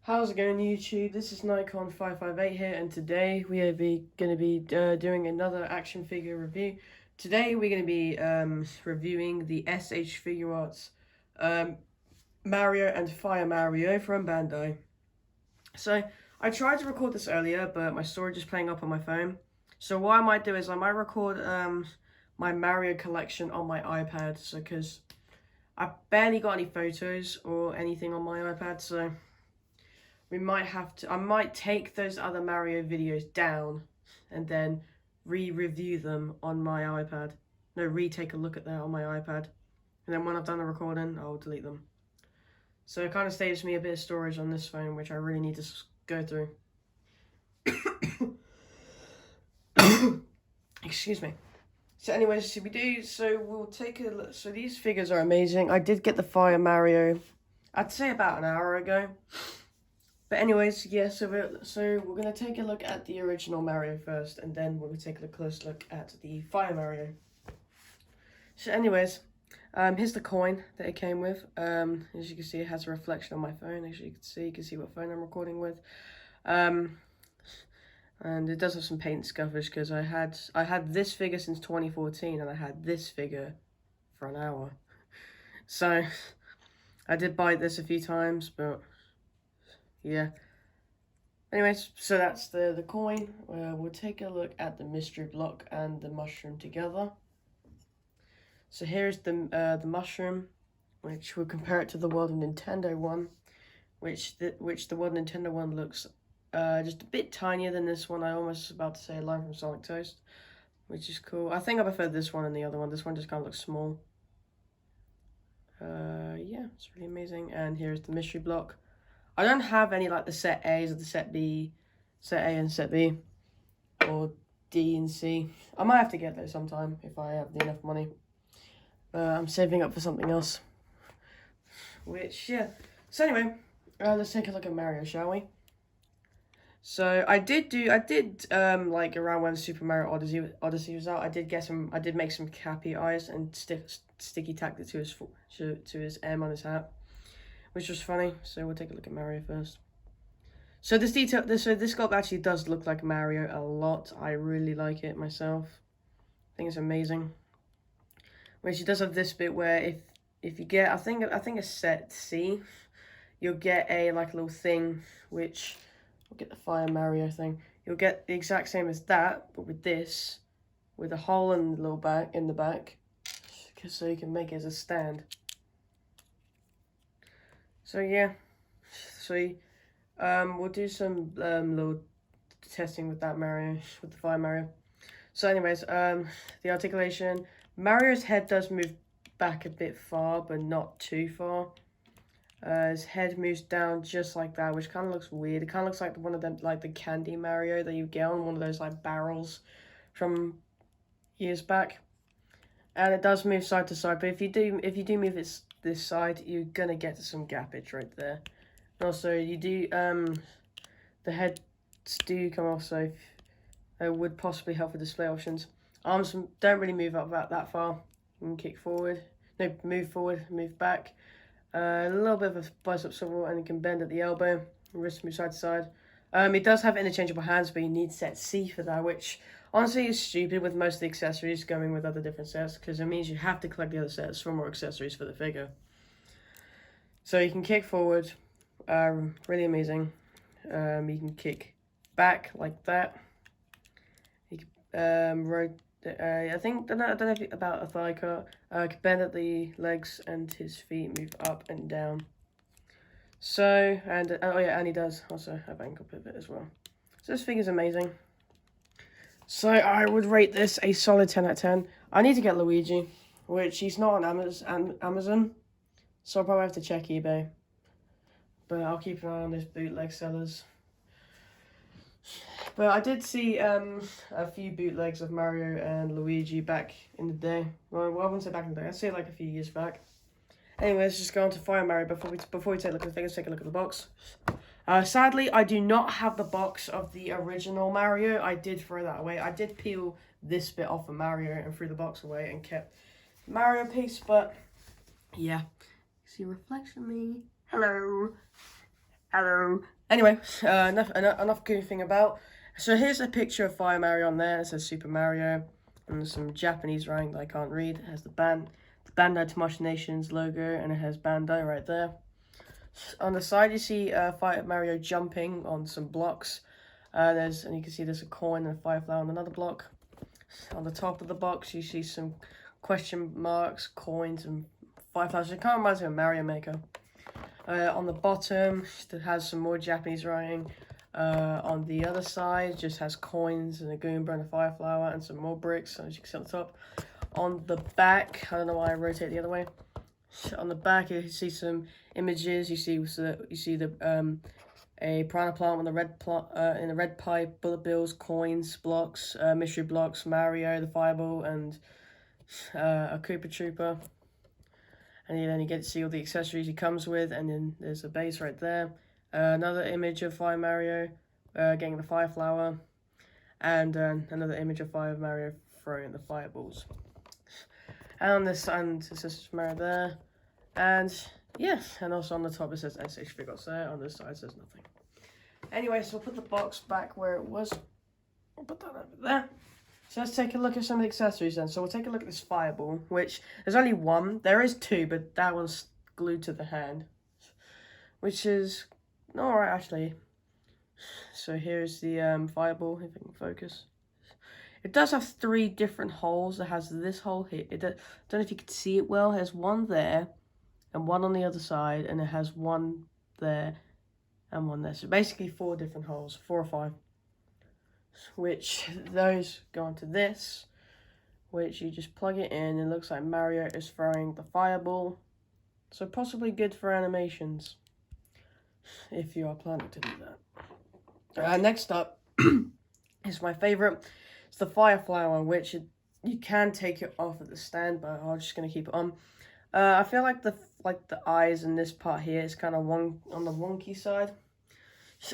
How's it going, YouTube? This is Nikon558 here, and today we are going to be doing another action figure review. Today we're going to be reviewing the SH Figuarts Mario and Fire Mario from Bandai. So I tried to record this earlier, but my storage is playing up on my phone. So what I might do is I might record my Mario collection on my iPad, so because I barely got any photos or anything on my iPad, so we might have to, I might take those other Mario videos down and then re-review them on my iPad. No, retake a look at that on my iPad. And then when I've done the recording, I'll delete them. So it kind of saves me a bit of storage on this phone, which I really need to go through. Excuse me. So anyways, we'll take a look. So these figures are amazing. I did get the Fire Mario, I'd say about an hour ago. But anyways, yeah, so we're going to take a look at the original Mario first, and then we'll take a close look at the Fire Mario. So anyways, here's the coin that it came with. As you can see, it has a reflection on my phone. As you can see what phone I'm recording with. And it does have some paint scuffers, because I had this figure since 2014, and I had this figure for an hour. So I did buy this a few times, but yeah. Anyways, so that's the coin. We'll take a look at the mystery block and the mushroom together. So here's the mushroom, which we'll compare it to the World of Nintendo one, which the World of Nintendo one looks just a bit tinier than this one. I almost about to say a line from Sonic Toast, which is cool. I think I prefer this one and the other one. This one just kind of looks small. Yeah, it's really amazing. And here's the mystery block. I don't have any like the set A's or the set B, set A and set B, or D and C. I might have to get those sometime if I have enough money. I'm saving up for something else. Which, yeah. So anyway, let's take a look at Mario, shall we? So I did like around when Super Mario Odyssey was out. I did make some Cappy eyes and sticky tacked it to his M on his hat, which was funny. So we'll take a look at Mario first. So this sculpt actually does look like Mario a lot. I really like it myself. I think it's amazing. Which it does have this bit where if you get, I think a set C, you'll get a like little thing which we'll get the Fire Mario thing. You'll get the exact same as that, but with this, with a hole in the little back in the back, so you can make it as a stand. So yeah, so we'll do some little testing with that Mario, with the Fire Mario. So anyways, the articulation, Mario's head does move back a bit far, but not too far. His head moves down just like that, which kind of looks weird. It kind of looks like one of them, like the Candy Mario that you get on one of those like barrels from years back. And it does move side to side, but if you do move this side, you're gonna get some gappage right there. And also, you do the heads do come off, so it would possibly help with display options. Arms don't really move up that far. You can kick forward, no, move forward, move back. A little bit of a bicep swivel, and you can bend at the elbow. Wrist move side to side. It does have interchangeable hands, but you need set C for that, which honestly is stupid with most of the accessories going with other different sets, because it means you have to collect the other sets for more accessories for the figure. So you can kick forward, really amazing. You can kick back like that. You can I don't know about a thigh cut. Can bend at the legs, and his feet move up and down. So, and oh yeah, and he does also have ankle pivot as well. So this figure's amazing. So I would rate this a solid 10 out of 10. I need to get Luigi, which he's not on Amazon, so I'll probably have to check eBay. But I'll keep an eye on those bootleg sellers. But I did see a few bootlegs of Mario and Luigi back in the day. Well, I wouldn't say back in the day. I'd say like a few years back. Anyway, let's just go on to Fire Mario before we take a look at the figures. Take a look at the box. Sadly, I do not have the box of the original Mario. I did throw that away. I did peel this bit off of Mario and threw the box away and kept Mario piece. But yeah, see a reflection of me. Hello. Hello. Anyway, enough goofing about. So here's a picture of Fire Mario on there. It says Super Mario, and there's some Japanese writing that I can't read. It has the Bandai Tamashii Nations logo, and it has Bandai right there. On the side, you see Fire Mario jumping on some blocks. And you can see there's a coin and a fireflower on another block. On the top of the box, you see some question marks, coins, and fireflowers. It kind of reminds me of Mario Maker. On the bottom, it has some more Japanese writing. On the other side, just has coins and a Goomba and a fireflower and some more bricks, as you can see on the top. On the back, I don't know why I rotate the other way. On the back, you see some images. You see the a piranha plant with a red in a red pipe, bullet bills, coins, blocks, mystery blocks, Mario, the fireball, and a Koopa Trooper. And then you get to see all the accessories he comes with, and then there's a base right there. Another image of Fire Mario getting the fire flower, and another image of Fire Mario throwing the fireballs. And on this end, it says Mario there, and yeah, and also on the top it says SH Figuarts there. On this side it says nothing. Anyway, so we'll put the box back where it was. I'll put that over there. So let's take a look at some of the accessories then. So we'll take a look at this fireball, which there's only one. There is two, but that one's glued to the hand, which is not alright actually. So here's the fireball, if I can focus. It does have 3 different holes. It has this hole here. I don't know if you can see it well. It has one there, and one on the other side, and it has one there, and one there. So basically 4 different holes, 4 or 5. Which those go onto this, which you just plug it in. It looks like Mario is throwing the fireball, so possibly good for animations if you are planning to do that. Next up is my favorite. It's the fire flower, which you can take it off at the stand, but I'm just gonna keep it on. I feel like the eyes in this part here is kind of on the wonky side.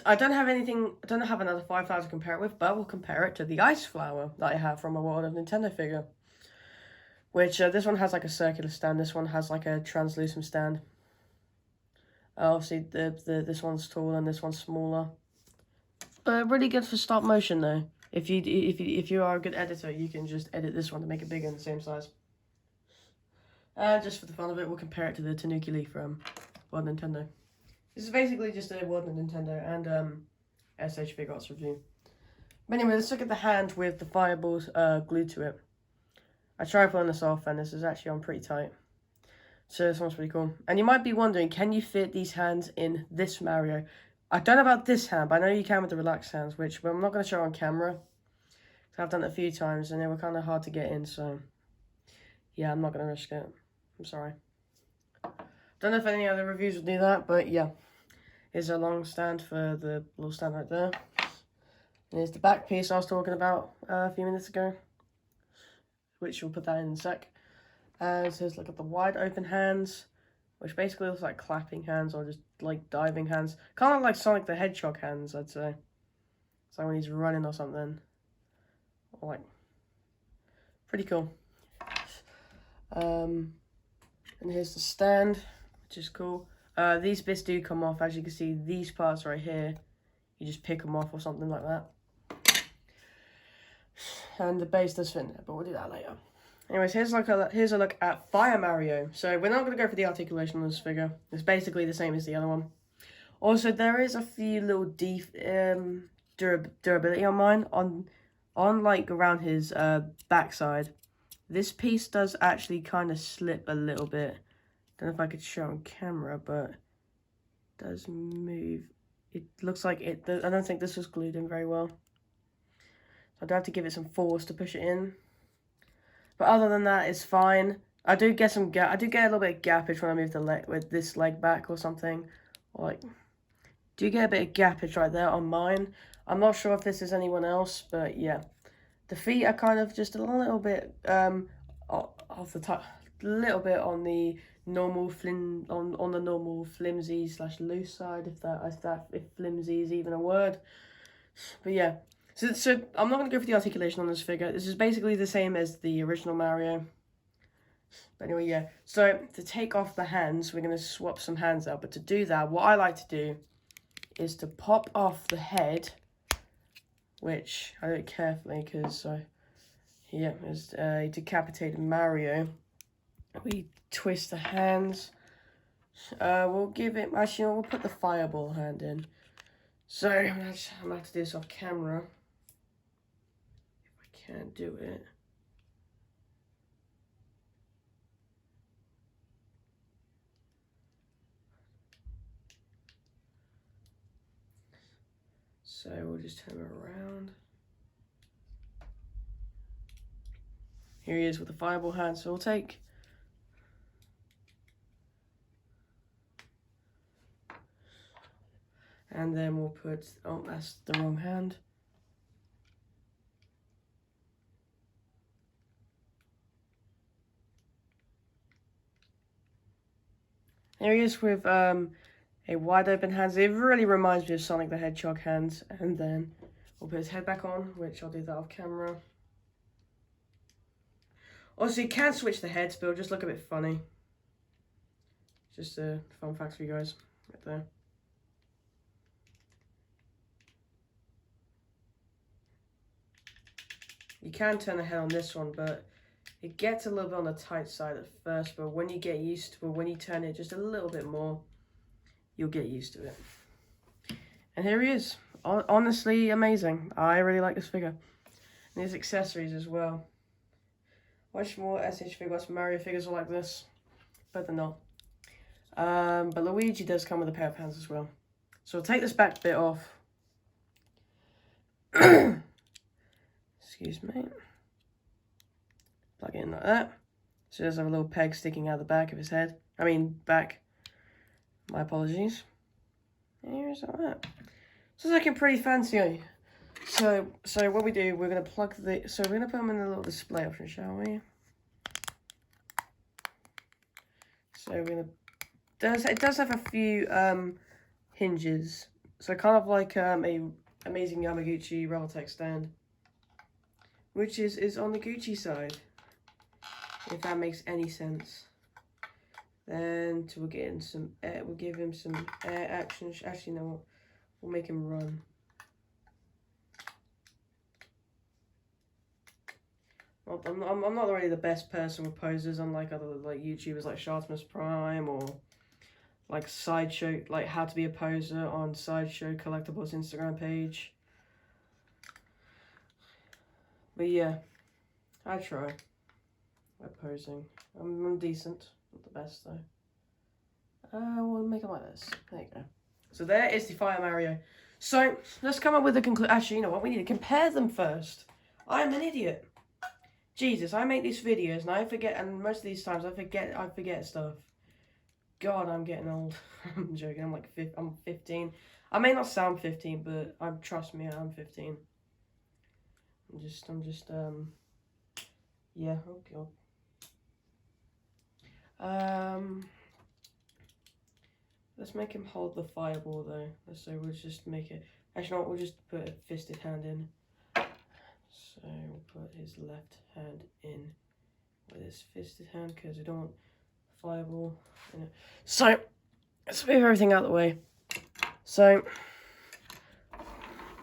I don't have another 5,000 to compare it with, but we'll compare it to the ice flower that I have from a World of Nintendo figure. Which, this one has like a circular stand, this one has like a translucent stand. Obviously, this one's taller and this one's smaller. But really good for stop motion though. If you are a good editor, you can just edit this one to make it bigger and the same size. Just for the fun of it, we'll compare it to the Tanooki Leaf from World Nintendo. This is basically just a World of Nintendo and SH Figuarts review. But anyway, let's look at the hand with the fireballs glued to it. I tried pulling this off, and this is actually on pretty tight. So this one's pretty cool. And you might be wondering, can you fit these hands in this Mario? I don't know about this hand, but I know you can with the relaxed hands, which I'm not going to show on camera. I've done it a few times, and they were kind of hard to get in, so yeah, I'm not going to risk it. I'm sorry. Don't know if any other reviews will do that, but yeah. Here's a long stand for the little stand right there. And here's the back piece I was talking about a few minutes ago, which we'll put that in a sec. And it says, look at the wide open hands, which basically looks like clapping hands or just like diving hands. Kind of like Sonic the Hedgehog hands, I'd say. It's like when he's running or something. Or like, pretty cool. And here's the stand, which is cool. These bits do come off, as you can see, these parts right here, you just pick them off or something like that. And the base does fit in there, but we'll do that later. Anyways, here's a look at Fire Mario. So we're not going to go for the articulation on this figure. It's basically the same as the other one. Also, there is a few little durability on mine, on like around his backside. This piece does actually kind of slip a little bit. Don't know if I could show on camera, but it does move. It looks like it. I don't think this was glued in very well. So I'd have to give it some force to push it in. But other than that, it's fine. I do get some I do get a little bit of gappage when I move the leg with this leg back or something. Or like, do get a bit of gappage right there on mine. I'm not sure if this is anyone else, but yeah, the feet are kind of just a little bit off the top, a little bit on the normal on the normal flimsy / loose side, if flimsy is even a word. But yeah, so I'm not going to go for the articulation on this figure. This is basically the same as the original Mario. But anyway, yeah, so to take off the hands, we're going to swap some hands out. But to do that, what I like to do is to pop off the head, which I do it carefully because yeah, as decapitated Mario. We twist the hands. We'll give it. Actually, we'll put the fireball hand in. So I'm gonna have to do this off camera. If I can't do it. So we'll just turn him around. Here he is with the fireball hand. So we'll take. And then we'll put, oh, that's the wrong hand. There he is with a wide open hands. It really reminds me of Sonic the Hedgehog hands. And then we'll put his head back on, which I'll do that off camera. Also, you can switch the heads, but it'll just look a bit funny. Just a fun fact for you guys, right there. You can turn the head on this one, but it gets a little bit on the tight side at first, but when you get used to it, when you turn it just a little bit more, you'll get used to it. And here he is. Honestly, amazing. I really like this figure. And his accessories as well. Much more SH figures, Mario figures are like this, but they're not. But Luigi does come with a pair of hands as well. So we'll take this back bit off. Excuse me. Plug it in like that. So he does have a little peg sticking out the back of his head. I mean, back. My apologies. Here's like that. So it's looking pretty fancy. So what we do, we're gonna plug the. So we're gonna put them in the little display option, shall we? So we're gonna. It does have a few hinges. So kind of like a Amazing Yamaguchi Robotech stand, which is on the Gucci side, if that makes any sense. Then we'll get in some air. We'll give him some air action. Actually, no, we'll make him run. I'm not really the best person with poses, unlike other YouTubers like Shartimus Prime or like Sideshow, like How to Be a Poser on Sideshow Collectibles Instagram page. But yeah, I try at posing. I'm decent, not the best though. We'll make it like this. There you go. So there is the Fire Mario. So let's come up with a conclusion. Actually, you know what? We need to compare them first. I'm an idiot. Jesus, I make these videos and I forget, and most of these times I forget stuff. God, I'm getting old. I'm joking. I'm 15. I may not sound 15, but trust me, I'm 15. I'm just yeah. Oh God. Let's make him hold the fireball though. So we'll just make it. Actually, no, we'll just put a fisted hand in. So we'll put his left hand in with his fisted hand because we don't want fireball in it. So let's move everything out of the way. So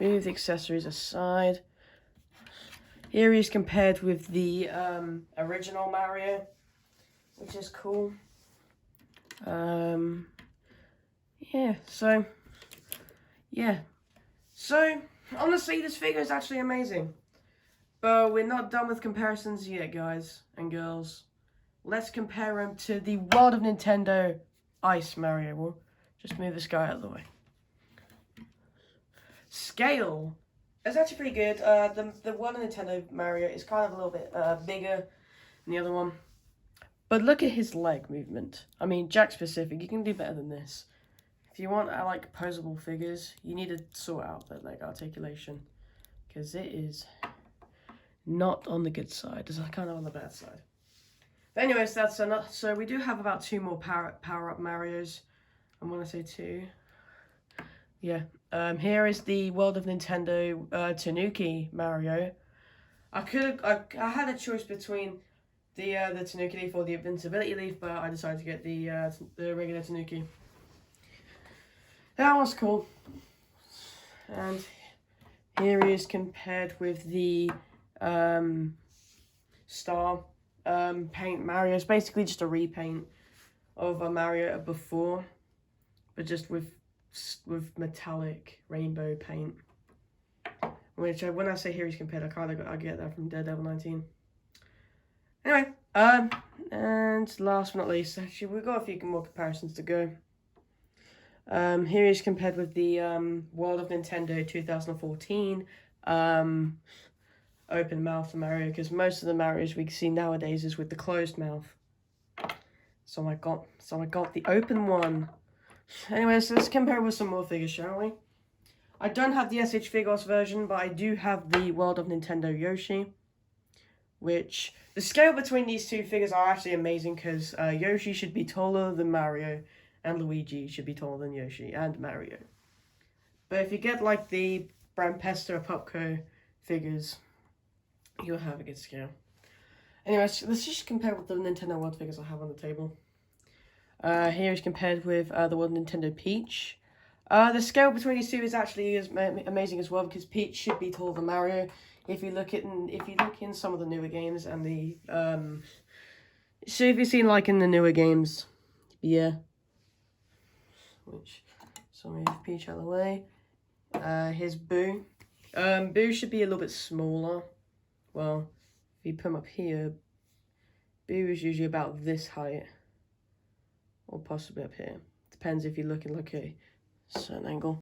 move the accessories aside. Here he's compared with the original Mario, which is cool. Yeah, so honestly this figure is actually amazing. But we're not done with comparisons yet, guys and girls. Let's compare him to the World of Nintendo Ice Mario. We'll just move this guy out of the way. Scale is actually pretty good. The World of Nintendo Mario is kind of a little bit bigger than the other one. But look at his leg movement. I mean, Jack specific, you can do better than this. If you want like posable figures, you need to sort out that leg articulation, because it is not on the good side. It's kind of on the bad side. But anyways, that's enough. So we do have about 2 more power-up Marios. And when I say 2, yeah. Here is the World of Nintendo Tanooki Mario. I had a choice between the Tanooki leaf or the Invincibility leaf, but I decided to get the regular Tanooki. That was cool. And here he is compared with the Star paint Mario. It's basically just a repaint of a Mario before, but just with metallic rainbow paint. Which when I say here he's compared, I get that from Daredevil 19. Anyway, and last but not least, actually we've got a few more comparisons to go. Here he's compared with the World of Nintendo 2014 open mouth Mario, because most of the Marios we see nowadays is with the closed mouth. So I got the open one. Anyways, let's compare with some more figures, shall we? I don't have the SH Figuarts version, but I do have the World of Nintendo Yoshi, which the scale between these two figures are actually amazing, because Yoshi should be taller than Mario, and Luigi should be taller than Yoshi and Mario. But if you get like the Brampesta or Popco figures, you'll have a good scale. Anyways, let's just compare with the Nintendo World figures I have on the table. Here is compared with the World Nintendo Peach. The scale between these two is actually amazing as well, because Peach should be taller than Mario. If you look in some of the newer games and the so if you've seen like in the newer games, yeah. So move Peach out of the way. Here's Boo. Boo should be a little bit smaller. Well, if you put him up here, Boo is usually about this height, or possibly up here. Depends if you're looking like a certain angle.